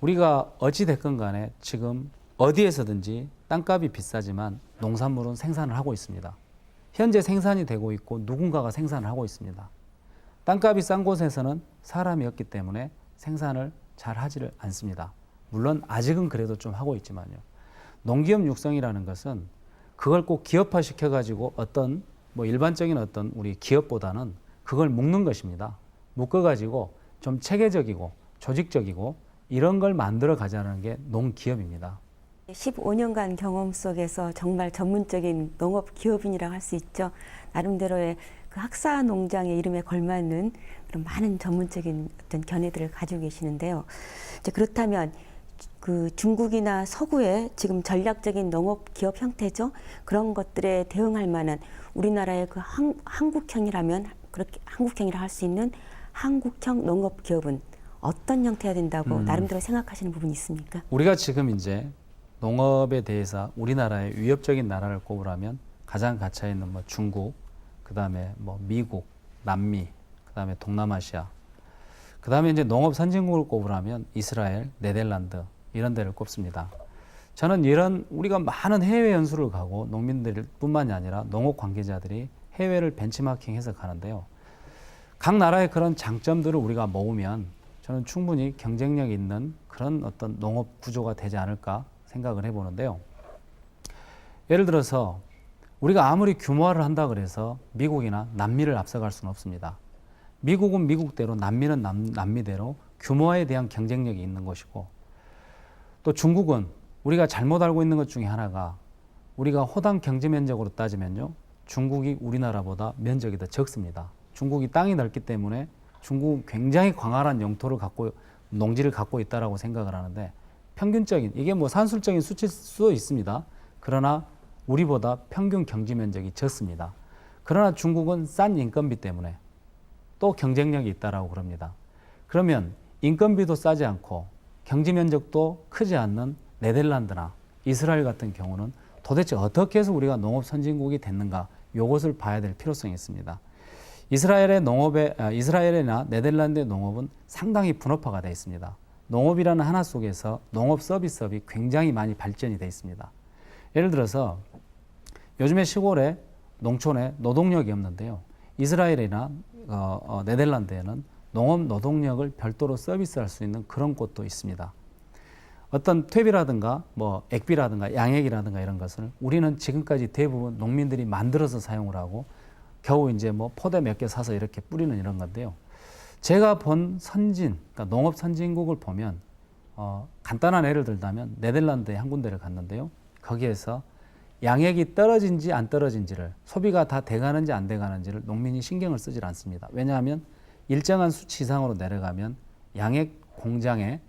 우리가 어찌 됐건 간에 지금 어디에서든지 땅값이 비싸지만 농산물은 생산을 하고 있습니다. 현재 생산이 되고 있고 누군가가 생산을 하고 있습니다. 땅값이 싼 곳에서는 사람이 없기 때문에 생산을 잘 하지를 않습니다. 물론 아직은 그래도 좀 하고 있지만요. 농기업 육성이라는 것은 그걸 꼭 기업화 시켜가지고 어떤 일반적인 어떤 우리 기업보다는 그걸 묶는 것입니다. 묶어가지고 좀 체계적이고 조직적이고 이런 걸 만들어 가자는 게 농기업입니다. 15년간 경험 속에서 정말 전문적인 농업 기업인이라고 할 수 있죠. 나름대로의 그 학사 농장의 이름에 걸맞는 그런 많은 전문적인 어떤 견해들을 가지고 계시는데요. 이제 그렇다면 그 중국이나 서구의 지금 전략적인 농업 기업 형태죠. 그런 것들에 대응할 만한 우리나라의 그 한국형이라면 그렇게 한국형이라 할 수 있는 한국형 농업 기업은 어떤 형태가 된다고 나름대로 생각하시는 부분이 있습니까? 우리가 지금 이제 농업에 대해서 우리나라의 위협적인 나라를 꼽으라면 가장 갇혀 있는 중국, 그다음에 미국, 남미, 그다음에 동남아시아, 그다음에 이제 농업 선진국을 꼽으라면 이스라엘, 네덜란드 이런 데를 꼽습니다. 저는 이런 우리가 많은 해외 연수를 가고 농민들뿐만이 아니라 농업 관계자들이 해외를 벤치마킹해서 가는데요. 각 나라의 그런 장점들을 우리가 모으면 저는 충분히 경쟁력 있는 그런 어떤 농업 구조가 되지 않을까 생각을 해보는데요. 예를 들어서 우리가 아무리 규모화를 한다 그래서 미국이나 남미를 앞서갈 수는 없습니다. 미국은 미국대로 남미는 남미대로 규모화에 대한 경쟁력이 있는 것이고 또 중국은 우리가 잘못 알고 있는 것 중에 하나가 우리가 호당 경제 면적으로 따지면요. 중국이 우리나라보다 면적이 더 적습니다. 중국이 땅이 넓기 때문에 중국은 굉장히 광활한 영토를 농지를 갖고 있다라고 생각을 하는데 평균적인 이게 산술적인 수치일 수도 있습니다. 그러나 우리보다 평균 경지 면적이 적습니다. 그러나 중국은 싼 인건비 때문에 또 경쟁력이 있다라고 그럽니다. 그러면 인건비도 싸지 않고 경지 면적도 크지 않는 네덜란드나 이스라엘 같은 경우는 도대체 어떻게 해서 우리가 농업 선진국이 됐는가 이것을 봐야 될 필요성이 있습니다. 이스라엘이나 네덜란드의 농업은 상당히 분업화가 되어 있습니다. 농업이라는 하나 속에서 농업 서비스업이 굉장히 많이 발전이 되어 있습니다. 예를 들어서 요즘에 시골에 농촌에 노동력이 없는데요. 이스라엘이나 네덜란드에는 농업 노동력을 별도로 서비스할 수 있는 그런 곳도 있습니다. 어떤 퇴비라든가 뭐 액비라든가 양액이라든가 이런 것을 우리는 지금까지 대부분 농민들이 만들어서 사용을 하고 겨우 이제 뭐 포대 몇 개 사서 이렇게 뿌리는 이런 건데요. 제가 본 선진, 그러니까 농업 선진국을 보면 간단한 예를 들자면 네덜란드에 한 군데를 갔는데요. 거기에서 양액이 떨어진지 안 떨어진지를, 소비가 다 돼가는지 안 돼가는지를 농민이 신경을 쓰질 않습니다. 왜냐하면 일정한 수치 이상으로 내려가면 양액 공장의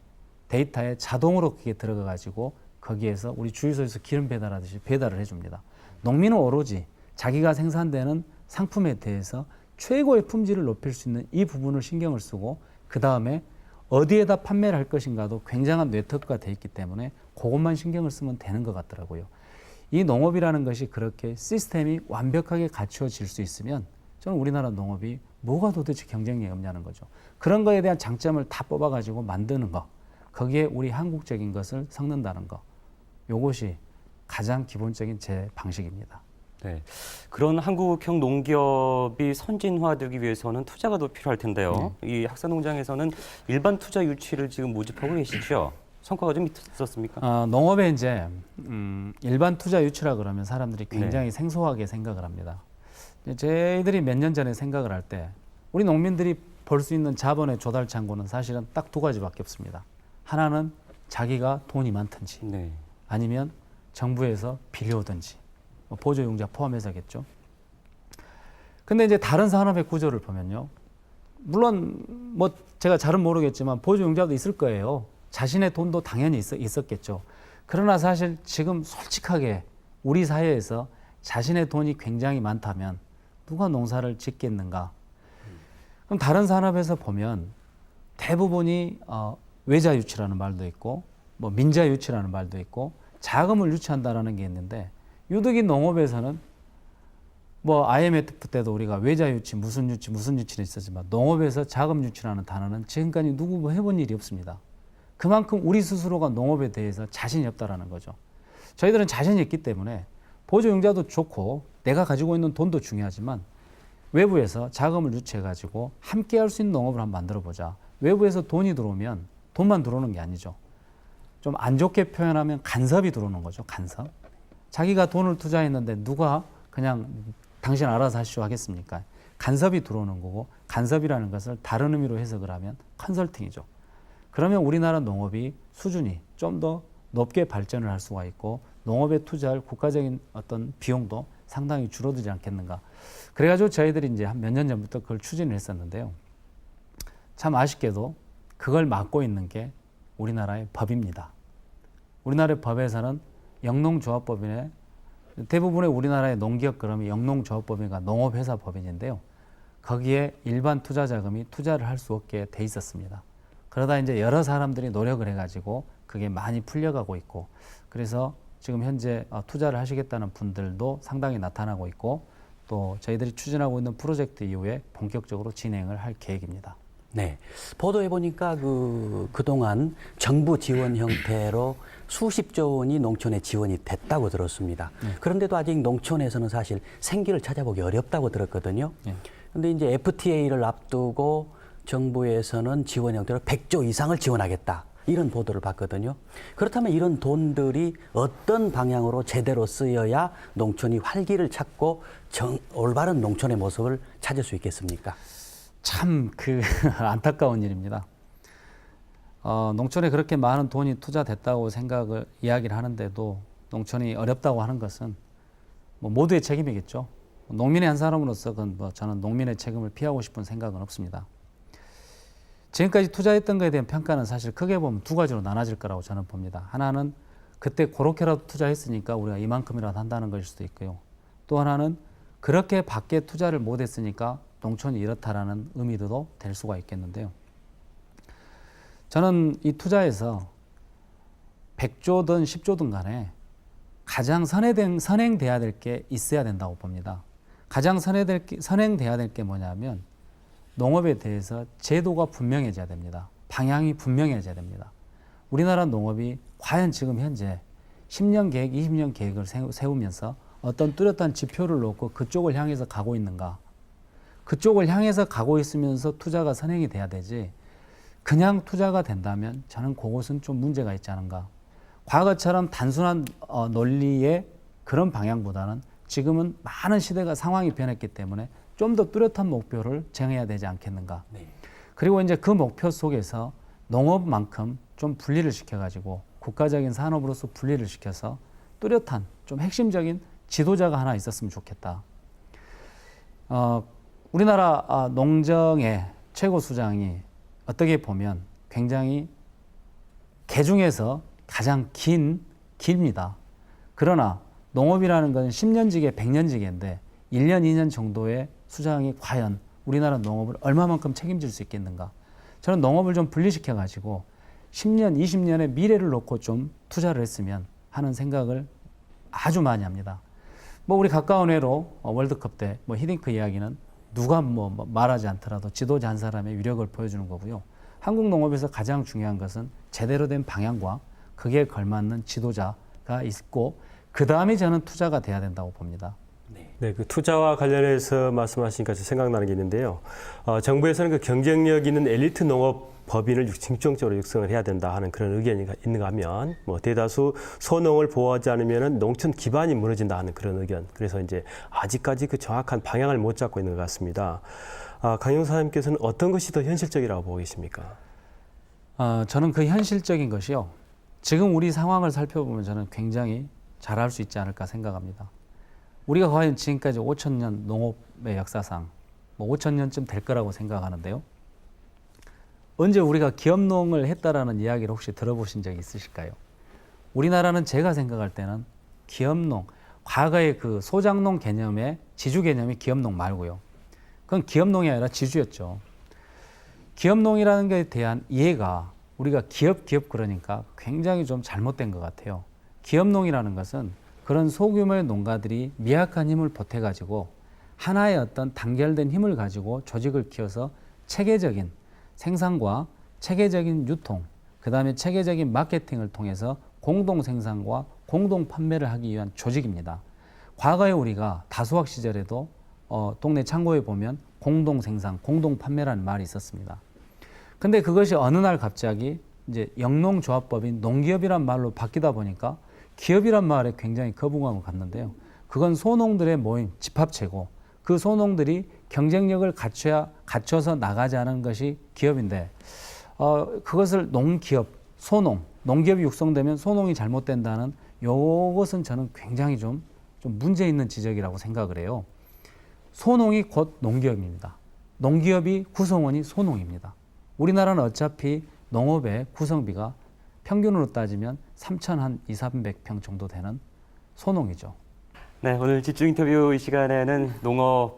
데이터에 자동으로 그게 들어가 가지고 거기에서 우리 주유소에서 기름 배달하듯이 배달을 해줍니다. 농민은 오로지 자기가 생산되는 상품에 대해서 최고의 품질을 높일 수 있는 이 부분을 신경을 쓰고 그 다음에 어디에다 판매를 할 것인가도 굉장한 네트워크가 돼 있기 때문에 그것만 신경을 쓰면 되는 것 같더라고요. 이 농업이라는 것이 그렇게 시스템이 완벽하게 갖추어질 수 있으면 저는 우리나라 농업이 뭐가 도대체 경쟁력이 없냐는 거죠. 그런 거에 대한 장점을 다 뽑아가지고 만드는 거, 거기에 우리 한국적인 것을 섞는다는 거, 요것이 가장 기본적인 제 방식입니다. 네, 그런 한국형 농기업이 선진화되기 위해서는 투자가 더 필요할 텐데요. 이 학사농장에서는 일반 투자 유치를 지금 모집하고 계시죠? 성과가 좀 있었습니까? 농업에 이제 일반 투자 유치라 그러면 사람들이 굉장히 생소하게 생각을 합니다. 저희들이 몇 년 전에 생각을 할 때 우리 농민들이 볼 수 있는 자본의 조달 창구는 사실은 딱 두 가지밖에 없습니다. 하나는 자기가 돈이 많든지 네. 아니면 정부에서 빌려오든지 뭐 보조용자 포함해서겠죠. 근데 이제 다른 산업의 구조를 보면요. 물론 뭐 제가 잘은 모르겠지만 보조용자도 있을 거예요. 자신의 돈도 당연히 있었겠죠. 그러나 사실 지금 솔직하게 우리 사회에서 자신의 돈이 굉장히 많다면 누가 농사를 짓겠는가? 그럼 다른 산업에서 보면 대부분이 외자 유치라는 말도 있고 뭐 민자 유치라는 말도 있고 자금을 유치한다라는 게 있는데 유독 이 농업에서는 뭐 IMF 때도 우리가 외자 유치, 무슨 유치는 있었지만 농업에서 자금 유치라는 단어는 지금까지 누구 뭐 해본 일이 없습니다. 그만큼 우리 스스로가 농업에 대해서 자신이 없다라는 거죠. 저희들은 자신이 있기 때문에 보조용자도 좋고 내가 가지고 있는 돈도 중요하지만 외부에서 자금을 유치해가지고 함께 할 수 있는 농업을 한번 만들어보자. 외부에서 돈이 들어오면 돈만 들어오는 게 아니죠. 좀 안 좋게 표현하면 간섭이 들어오는 거죠. 간섭. 자기가 돈을 투자했는데 누가 그냥 당신 알아서 하시오 하겠습니까? 간섭이 들어오는 거고 간섭이라는 것을 다른 의미로 해석을 하면 컨설팅이죠. 그러면 우리나라 농업이 수준이 좀 더 높게 발전을 할 수가 있고 농업에 투자할 국가적인 어떤 비용도 상당히 줄어들지 않겠는가. 그래가지고 저희들이 이제 한 몇 년 전부터 그걸 추진을 했었는데요. 참 아쉽게도 그걸 막고 있는 게 우리나라의 법입니다. 우리나라의 법에서는 영농조합법인에 대부분의 우리나라의 농기업 그러면 영농조합법인과 농업회사법인인데요. 거기에 일반 투자자금이 투자를 할 수 없게 돼 있었습니다. 그러다 이제 여러 사람들이 노력을 해가지고 그게 많이 풀려가고 있고 그래서 지금 현재 투자를 하시겠다는 분들도 상당히 나타나고 있고 또 저희들이 추진하고 있는 프로젝트 이후에 본격적으로 진행을 할 계획입니다. 네. 보도해 보니까 그동안 정부 지원 형태로 수십조 원이 농촌에 지원이 됐다고 들었습니다. 그런데도 아직 농촌에서는 사실 생기를 찾아보기 어렵다고 들었거든요. 그런데 이제 FTA를 앞두고 정부에서는 지원 형태로 100조 이상을 지원하겠다. 이런 보도를 봤거든요. 그렇다면 이런 돈들이 어떤 방향으로 제대로 쓰여야 농촌이 활기를 찾고 올바른 농촌의 모습을 찾을 수 있겠습니까? 참 안타까운 일입니다. 농촌에 그렇게 많은 돈이 투자됐다고 이야기를 하는데도 농촌이 어렵다고 하는 것은 뭐 모두의 책임이겠죠. 농민의 한 사람으로서 저는 농민의 책임을 피하고 싶은 생각은 없습니다. 지금까지 투자했던 것에 대한 평가는 사실 크게 보면 두 가지로 나눠질 거라고 저는 봅니다. 하나는 그때 그렇게라도 투자했으니까 우리가 이만큼이라도 한다는 것일 수도 있고요. 또 하나는 그렇게 밖에 투자를 못했으니까 농촌이 이렇다라는 의미도 될 수가 있겠는데요. 저는 이 투자에서 100조든 10조든 간에 가장 선행돼야 될 게 있어야 된다고 봅니다. 가장 선행돼야 될 게 뭐냐면 농업에 대해서 제도가 분명해져야 됩니다. 방향이 분명해져야 됩니다. 우리나라 농업이 과연 지금 현재 10년 계획, 20년 계획을 세우면서 어떤 뚜렷한 지표를 놓고 그쪽을 향해서 가고 있는가. 그쪽을 향해서 가고 있으면서 투자가 선행이 돼야 되지 그냥 투자가 된다면 저는 그것은 좀 문제가 있지 않은가. 과거처럼 단순한 논리의 그런 방향보다는 지금은 많은 시대가 상황이 변했기 때문에 좀 더 뚜렷한 목표를 정해야 되지 않겠는가. 네. 그리고 이제 그 목표 속에서 농업만큼 좀 분리를 시켜가지고 국가적인 산업으로서 분리를 시켜서 뚜렷한 좀 핵심적인 지도자가 하나 있었으면 좋겠다. 우리나라 농정의 최고 수장이 어떻게 보면 굉장히 개 중에서 가장 길입니다. 그러나 농업이라는 건 10년지계, 100년지계인데 1년, 2년 정도의 수장이 과연 우리나라 농업을 얼마만큼 책임질 수 있겠는가. 저는 농업을 좀 분리시켜가지고 10년, 20년의 미래를 놓고 좀 투자를 했으면 하는 생각을 아주 많이 합니다. 뭐 우리 가까운 해로 월드컵 때 뭐 히딩크 이야기는 누가 뭐 말하지 않더라도 지도자 한 사람의 위력을 보여주는 거고요. 한국 농업에서 가장 중요한 것은 제대로 된 방향과 그게 걸맞는 지도자가 있고 그 다음에 저는 투자가 돼야 된다고 봅니다. 네, 그 투자와 관련해서 말씀하시니까 생각나는 게 있는데요. 정부에서는 그 경쟁력 있는 엘리트 농업 법인을 중점적으로 육성을 해야 된다 하는 그런 의견이 있는가 하면 뭐 대다수 소농을 보호하지 않으면 농촌 기반이 무너진다 하는 그런 의견. 그래서 이제 아직까지 그 정확한 방향을 못 잡고 있는 것 같습니다. 강용사님께서는 어떤 것이 더 현실적이라고 보고 계십니까? 저는 그 현실적인 것이요. 지금 우리 상황을 살펴보면 저는 굉장히 잘할 수 있지 않을까 생각합니다. 우리가 과연 지금까지 5,000년 농업의 역사상 뭐 5,000년쯤 될 거라고 생각하는데요. 언제 우리가 기업농을 했다라는 이야기를 혹시 들어보신 적이 있으실까요? 우리나라는 제가 생각할 때는 기업농, 과거의 그 소작농 개념의 지주 개념이 기업농 말고요. 그건 기업농이 아니라 지주였죠. 기업농이라는 것에 대한 이해가 우리가 기업 그러니까 굉장히 좀 잘못된 것 같아요. 기업농이라는 것은 그런 소규모의 농가들이 미약한 힘을 보태가지고 하나의 어떤 단결된 힘을 가지고 조직을 키워서 체계적인 생산과 체계적인 유통, 그 다음에 체계적인 마케팅을 통해서 공동 생산과 공동 판매를 하기 위한 조직입니다. 과거에 우리가 다수학 시절에도 동네 창고에 보면 공동 생산, 공동 판매라는 말이 있었습니다. 근데 그것이 어느 날 갑자기 이제 영농조합법인 농기업이란 말로 바뀌다 보니까 기업이란 말에 굉장히 거부감을 갖는데요. 그건 소농들의 모임, 집합체고 그 소농들이 경쟁력을 갖춰서 나가자는 것이 기업인데 그것을 농기업, 소농, 농기업이 육성되면 소농이 잘못된다는 이것은 저는 굉장히 좀 문제 있는 지적이라고 생각을 해요. 소농이 곧 농기업입니다. 농기업이 구성원이 소농입니다. 우리나라는 어차피 농업의 구성비가 평균으로 따지면 3,200-300평 정도 되는 소농이죠. 네, 오늘 집중 인터뷰 이 시간에는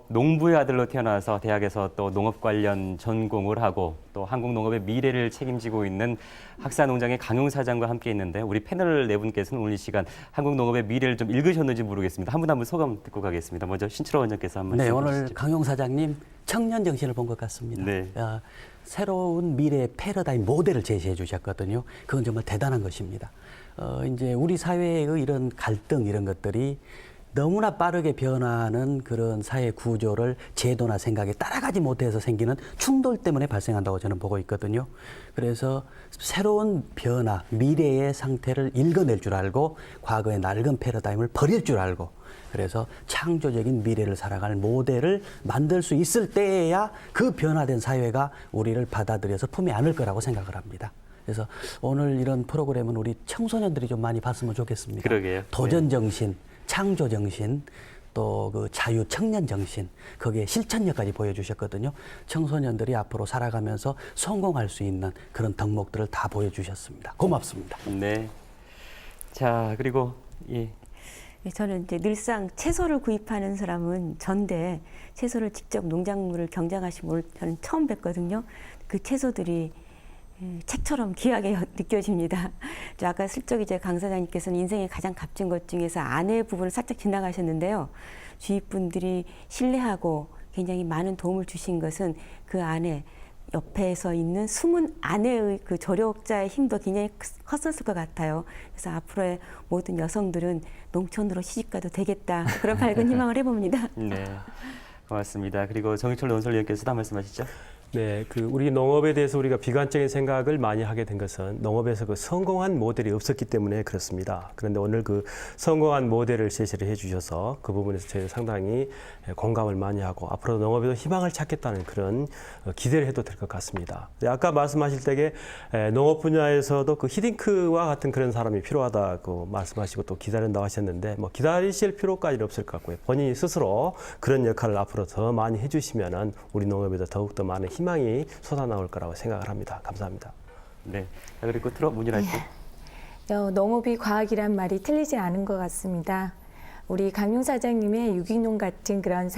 농부의 아들로 태어나서 대학에서 또 농업 관련 전공을 하고 또 한국 농업의 미래를 책임지고 있는 학사농장의 강용 사장과 함께 있는데 우리 패널 네 분께서는 오늘 이 시간 한국 농업의 미래를 좀 읽으셨는지 모르겠습니다. 한 분 한 분 소감 듣고 가겠습니다. 먼저 신철호 원장께서 한 말씀 네, 해주시죠. 오늘 강용 사장님 청년 정신을 본 것 같습니다. 네. 새로운 미래의 패러다임 모델을 제시해 주셨거든요. 그건 정말 대단한 것입니다. 이제 우리 사회의 이런 갈등 이런 것들이 너무나 빠르게 변화하는 그런 사회 구조를 제도나 생각에 따라가지 못해서 생기는 충돌 때문에 발생한다고 저는 보고 있거든요. 그래서 새로운 변화, 미래의 상태를 읽어낼 줄 알고 과거의 낡은 패러다임을 버릴 줄 알고 그래서 창조적인 미래를 살아갈 모델을 만들 수 있을 때에야 그 변화된 사회가 우리를 받아들여서 품에 안을 거라고 생각을 합니다. 그래서 오늘 이런 프로그램은 우리 청소년들이 좀 많이 봤으면 좋겠습니다. 그러게요. 도전 정신, 창조 정신, 또 그 자유 청년 정신, 거기에 실천력까지 보여주셨거든요. 청소년들이 앞으로 살아가면서 성공할 수 있는 그런 덕목들을 다 보여주셨습니다. 고맙습니다. 네. 자, 그리고 저는 이제 늘상 채소를 구입하는 사람은 전데 채소를 직접 농작물을 경작하신 분을 저는 처음 뵀거든요. 그 채소들이 책처럼 귀하게 느껴집니다. 아까 슬쩍 이제 강 사장님께서는 인생의 가장 값진 것 중에서 아내 부분을 살짝 지나가셨는데요. 주위 분들이 신뢰하고 굉장히 많은 도움을 주신 것은 그 아내 옆에서 있는 숨은 아내의 그 조력자의 힘도 굉장히 컸었을 것 같아요. 그래서 앞으로의 모든 여성들은 농촌으로 시집가도 되겠다. 그런 밝은 희망을 해봅니다. 네. 고맙습니다. 그리고 정희철 논설위원께서도 한 말씀 하시죠. 네, 우리 농업에 대해서 우리가 비관적인 생각을 많이 하게 된 것은 농업에서 성공한 모델이 없었기 때문에 그렇습니다. 그런데 오늘 성공한 모델을 제시를 해주셔서 그 부분에서 저희는 상당히 공감을 많이 하고 앞으로 농업에도 희망을 찾겠다는 그런 기대를 해도 될 것 같습니다. 아까 말씀하실 때에 농업 분야에서도 히딩크와 같은 그런 사람이 필요하다고 말씀하시고 또 기다린다고 하셨는데 기다리실 필요까지는 없을 것 같고요. 본인이 스스로 그런 역할을 앞으로 더 많이 해주시면은 우리 농업에도 더욱더 많은 희망이 솟아나올 거라고 생각을 합니다. 감사합니다. 네. 그리고 끝으로 문일환 씨. 농업이 과학이란 말이 틀리지 않은 것 같습니다. 우리 강용 사장님의 유기농 같은 그런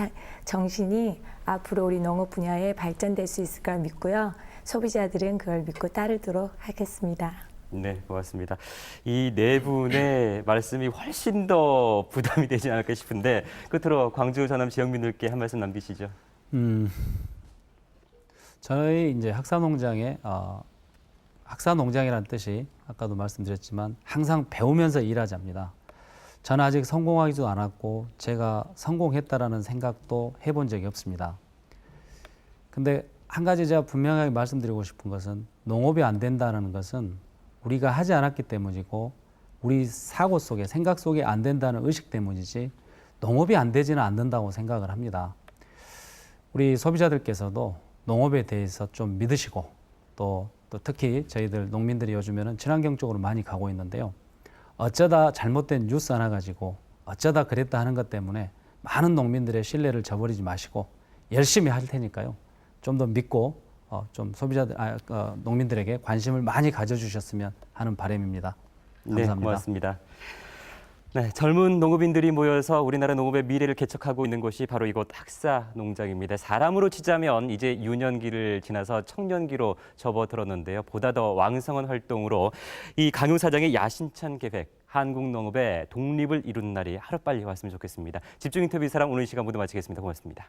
정신이 앞으로 우리 농업 분야에 발전될 수 있을 걸 믿고요. 소비자들은 그걸 믿고 따르도록 하겠습니다. 네, 고맙습니다. 이 네 분의 말씀이 훨씬 더 부담이 되지 않을까 싶은데 끝으로 광주 전남 지역민들께 한 말씀 남기시죠. 저희 이제 학사농장에 학사농장이라는 뜻이 아까도 말씀드렸지만 항상 배우면서 일하자입니다. 저는 아직 성공하지도 않았고 제가 성공했다라는 생각도 해본 적이 없습니다. 근데 한 가지 제가 분명하게 말씀드리고 싶은 것은 농업이 안 된다는 것은 우리가 하지 않았기 때문이고 우리 사고 속에 생각 속에 안 된다는 의식 때문이지 농업이 안 되지는 않는다고 생각을 합니다. 우리 소비자들께서도 농업에 대해서 좀 믿으시고 또 특히 저희들 농민들이 요즘에는 친환경 쪽으로 많이 가고 있는데요. 어쩌다 잘못된 뉴스 하나 가지고 어쩌다 그랬다 하는 것 때문에 많은 농민들의 신뢰를 저버리지 마시고 열심히 할 테니까요. 좀 더 믿고 좀 농민들에게 관심을 많이 가져주셨으면 하는 바람입니다. 감사합니다. 네, 고맙습니다. 네, 젊은 농업인들이 모여서 우리나라 농업의 미래를 개척하고 있는 곳이 바로 이곳 학사 농장입니다. 사람으로 치자면 이제 유년기를 지나서 청년기로 접어들었는데요. 보다 더 왕성한 활동으로 이 강용 사장의 야심찬 계획, 한국 농업의 독립을 이루는 날이 하루빨리 왔으면 좋겠습니다. 집중 인터뷰 이 사람 오늘 이 시간 모두 마치겠습니다. 고맙습니다.